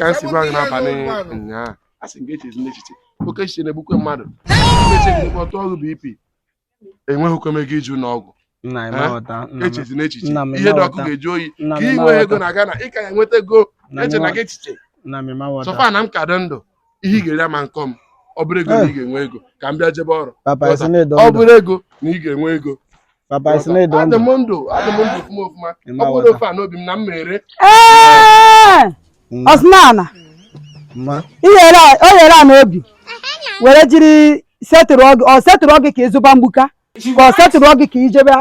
ka nsi gwa gị n'abalị ụnyaahụ a sị gị echezi n'echiche oke echiche na-egbukwe mmadụ eche gị kpọtụ ọgwụ BP enweghị kwemego iju n'ọgwụ echezi n'echiche ihe dị ọkụ ga-eju oyi ka ị nwee ego na Ghana ị ka ya enweta ego eche na gị echiche sọfa na m ka dị ndụ ihe ị ga-eri ama nkọ m ọ bụrụ ego na ị ga-enwe ego ka m bịa jebe ọrụ ọ bụrụ ego na ị ga-enwe ego adị m ndụ ọfụma ọ bụrụ ofe a n'obi m na m mere Osmana o yere a n'obi were jiri setụrụ gị ka ịzụba mgbuka ka ọ setụrụ gị ka ijebe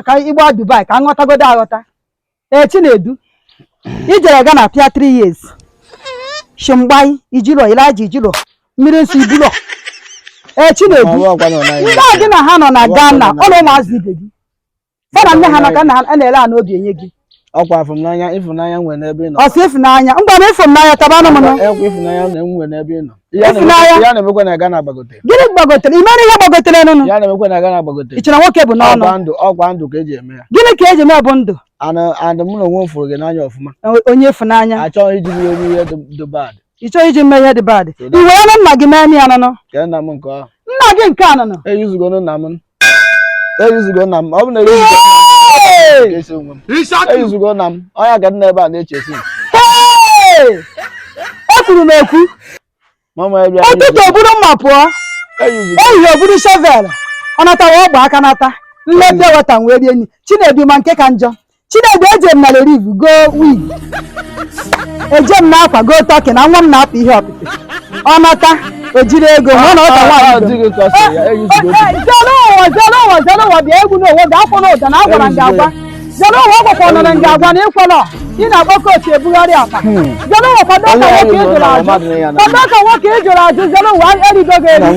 ka ịgba Dubai ka nghọtagodo aghọta Chinedu ijere Ghana pịa 3 years shimgbai ijilo ilaji ijilo mmiri nsọ ibulo Chinedu ndị a gị na ha nọ na Ghana ụlọ ụmụazị ibe gị fọna nne ha maka na a na-ele a n'obi enye gị ọkwa ịfụnanya nwere n'ebe ị nọ ọsọ ịfụnanya ngwa m ịfụnanya tabanụ m nọ ịfụnanya na-enwe n'ebe ị nọ ya na-emekwa na Ghana gbagotere gịnị gbagotere imere ihe gbagotere nụnụ ya na-emekwa na Ghana gbagotere ị chere nwoke bụ n'ọnụ ọkwa ndụ ka eji eme ya gịnị ka eji eme bụ ndụ and mụ na onwe m fụrụ gị n'anya ọfụma onye ịfụnanya achọghị iji ihe dị bad ị chọghị iji mme ihe dị bad i were na nna gị mee ya nụnụ ka nna m nke ahụ nna gị nke a nụnụ eyuzugo nna m ọ bụ na eyuzugo nna m onye ga nna ebe a na-echesi ekwuru m ekwu ụtụtụ oburu mma pụọ ehihie oburu shovel ọ natawa ọgba aka nata nlete weta wee rie nri Chinedu ma nke ka njọ Chinedu eje m na Leriv go wig eje m n'akwa go tọki na nwa m na-apụ ihe ọpịpị ọ nata ejiri ego hụ na ọta nwaanyị zere ụwa bịa egwu n'owo bịa afọ n'ụda na agwara m gị agwa zere ụwa ọgwakwa ọnọrọ m gị agwa na ịkwọlọ ị na-akpọ kochi ebugharị akpa zere ụwa kwado ka nwoke ị jụrụ ajụ zere ụwa erigo gị elu